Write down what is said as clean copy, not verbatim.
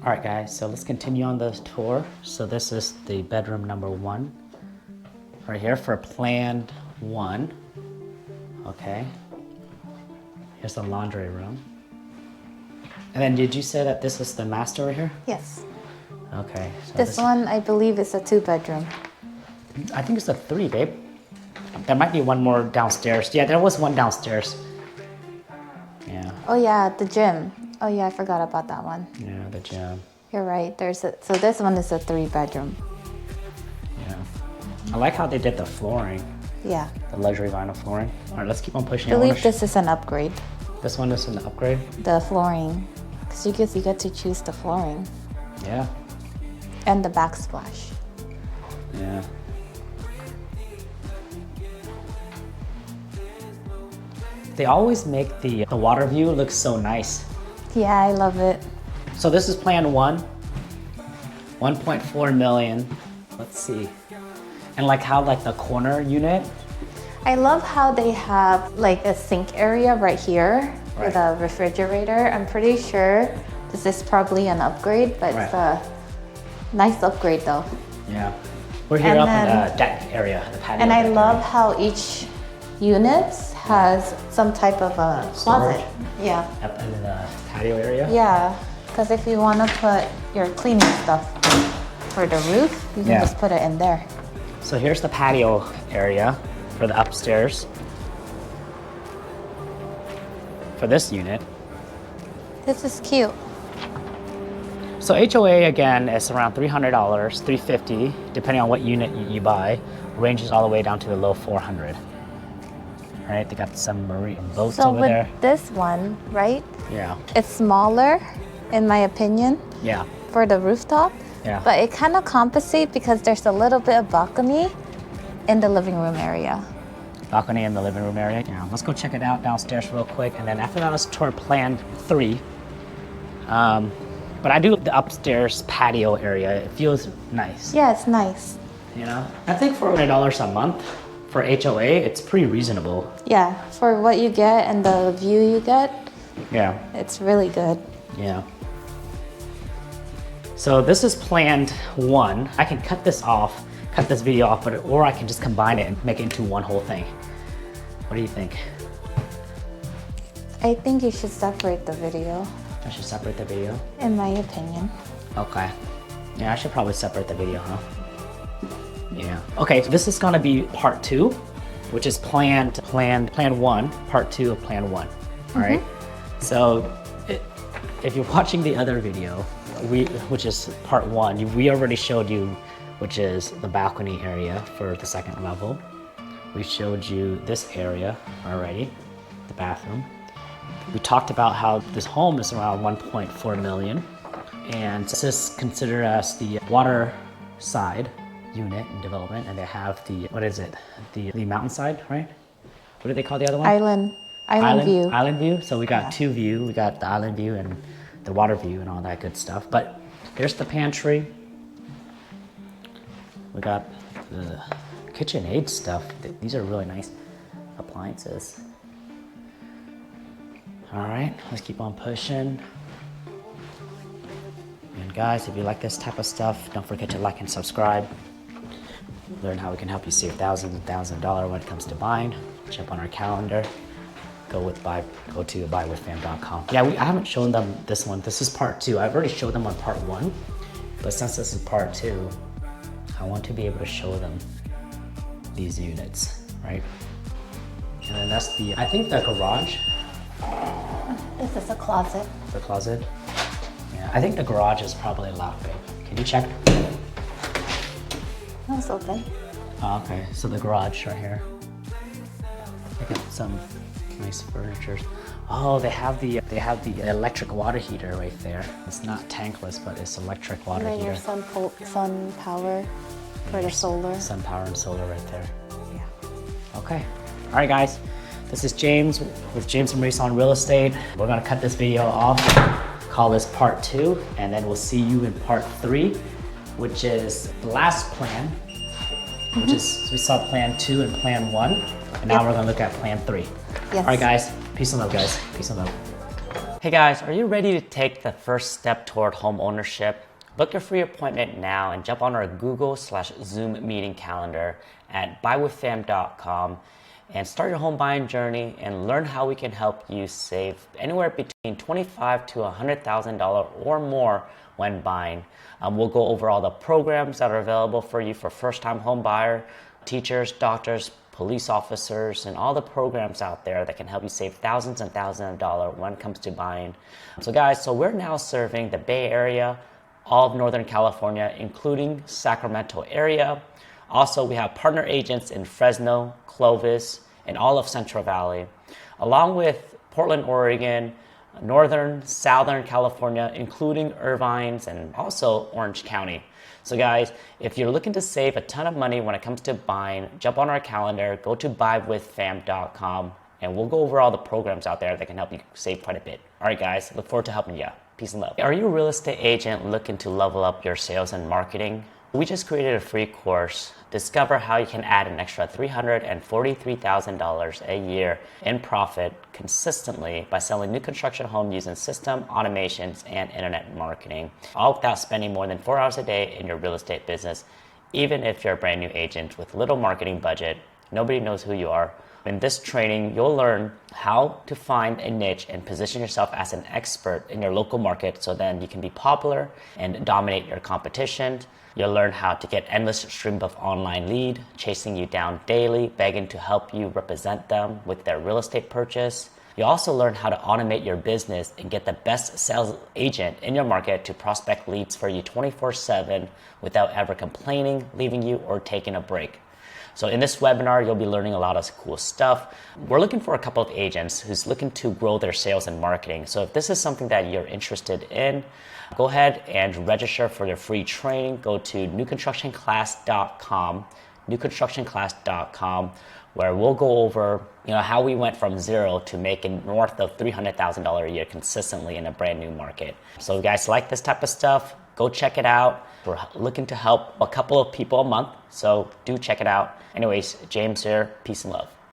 All right, guys, so let's continue on the tour. So this is the bedroom number 1 right here for planned 1. Okay. Here's the laundry room. And then did you say that this is the master right here? Yes. Okay. So This one, I believe, is a 2-bedroom. I think it's a 3, babe. There might be one more downstairs. Yeah, there was one downstairs. Yeah. Oh yeah, the gym. Oh yeah, I forgot about that one. Yeah, the gym. You're right. So this one is a 3-bedroom. Yeah. I like how they did the flooring, Yeah. the luxury vinyl flooring. All right, let's keep on pushing. I believe this is an upgrade. This one is an upgrade? The flooring. Because you get to choose the flooring. Yeah. And the backsplash. Yeah. They always make the water view look so nice. Yeah, I love it. So this is plan 1, 1.4 million. Let's see. And like how like the corner unit. I love how they have like a sink area right here with Right. a refrigerator. I'm pretty sure this is probably an upgrade, but it's a nice upgrade though. Yeah. We're here And up in then- the deck area, the patio. And I deck love area. how each unit has some type of a closet. Storage. Yeah. Up in the patio area. Yeah, because if you want to put your cleaning stuff for the roof, you can Yeah. just put it in there. So here's the patio area for the upstairs. For this unit. This is cute. So HOA again is around $300, $350, depending on what unit you buy. Ranges all the way down to the low 400. Right, they got some marine boats So over with there. this one, right, Yeah, it's smaller, in my opinion, yeah, for the rooftop. yeah. But it kind of compensates because there's a little bit of balcony in the living room area. Balcony in the living room area. Yeah, let's go check it out downstairs real quick, and then after that, let's tour plan 3. But I do the upstairs patio area. It feels nice. Yeah, it's nice. You know, I think for $100 a month for HOA, it's pretty reasonable. Yeah, for what you get and the view you get, Yeah. it's really good. Yeah. So this is planned 1. I can cut this off, cut this video off, or I can just combine it and make it into one whole thing. What do you think? I think you should separate the video, I should separate the video? in my opinion. Okay. Yeah, I should probably separate the video, huh? Yeah. Okay, so this is gonna be part 2, which is plan 1, part 2 of plan 1. All right. So if you're watching the other video, which is part 1, we already showed you, which is the balcony area for the 2nd level. We showed you this area already, the bathroom. We talked about how this home is around 1.4 million. And this is considered as the water side unit in development, and they have the, what is it? The mountainside, right? What do they call the other one? Island view. Island view. So we got 2 view. We got the island view and the water view and all that good stuff. But here's the pantry. We got the KitchenAid stuff. These are really nice appliances. All right, let's keep on pushing. And guys, if you like this type of stuff, don't forget to like and subscribe. Learn how we can help you save thousands and thousands of dollars when it comes to buying. Jump on our calendar. Go to buywithfam.com. Yeah, I haven't shown them this one. This is part 2. I've already showed them on part 1, but since this is part 2, I want to be able to show them these units, right? And then that's I think the garage, This is a closet. the closet. Yeah, I think the garage is probably locked, babe. Can you check? That's open. Oh, okay, so the garage right here. They got some nice furniture. Oh, they have the electric water heater right there. It's not tankless, but it's electric water And then your heater. sun power for the solar. Sun power and solar right there. Yeah. Okay. All right, guys. This is James with James and Maurice on Real Estate. We're gonna cut this video off, call this part 2, and then we'll see you in part 3, which is the last plan, which is, we saw plan 2 and plan 1, and now we're gonna look at plan 3. Yes. All right, guys. Peace and love, guys. Peace and love. Hey guys, are you ready to take the first step toward home ownership? Book your free appointment now and jump on our Google/Zoom meeting calendar at buywithfam.com and start your home buying journey and learn how we can help you save anywhere between $25,000 to $100,000 or more when buying. We'll go over all the programs that are available for you for first-time home buyer, teachers, doctors, police officers, and all the programs out there that can help you save thousands and thousands of dollars when it comes to buying. So guys, we're now serving the Bay Area, all of Northern California, including Sacramento area. Also, we have partner agents in Fresno, Clovis, and all of Central Valley, along with Portland, Oregon, Northern, Southern California, including Irvines and also Orange County. So guys, if you're looking to save a ton of money when it comes to buying, jump on our calendar, go to buywithfam.com, and we'll go over all the programs out there that can help you save quite a bit. All right, guys, look forward to helping you. Peace and love. Are you a real estate agent looking to level up your sales and marketing? We just created a free course. Discover how you can add an extra $343,000 a year in profit consistently by selling new construction homes using system, automations, and internet marketing, all without spending more than 4 hours a day in your real estate business. Even if you're a brand new agent with little marketing budget, nobody knows who you are. In this training, you'll learn how to find a niche and position yourself as an expert in your local market so then you can be popular and dominate your competition. You'll learn how to get endless stream of online lead, chasing you down daily, begging to help you represent them with their real estate purchase. You'll also learn how to automate your business and get the best sales agent in your market to prospect leads for you 24/7 without ever complaining, leaving you, or taking a break. So in this webinar, you'll be learning a lot of cool stuff. We're looking for a couple of agents who's looking to grow their sales and marketing. So if this is something that you're interested in, go ahead and register for their free training. Go to newconstructionclass.com, where we'll go over how we went from zero to making north of $300,000 a year consistently in a brand new market. So if you guys like this type of stuff, go check it out. We're looking to help a couple of people a month, so do check it out. Anyways, James here. Peace and love.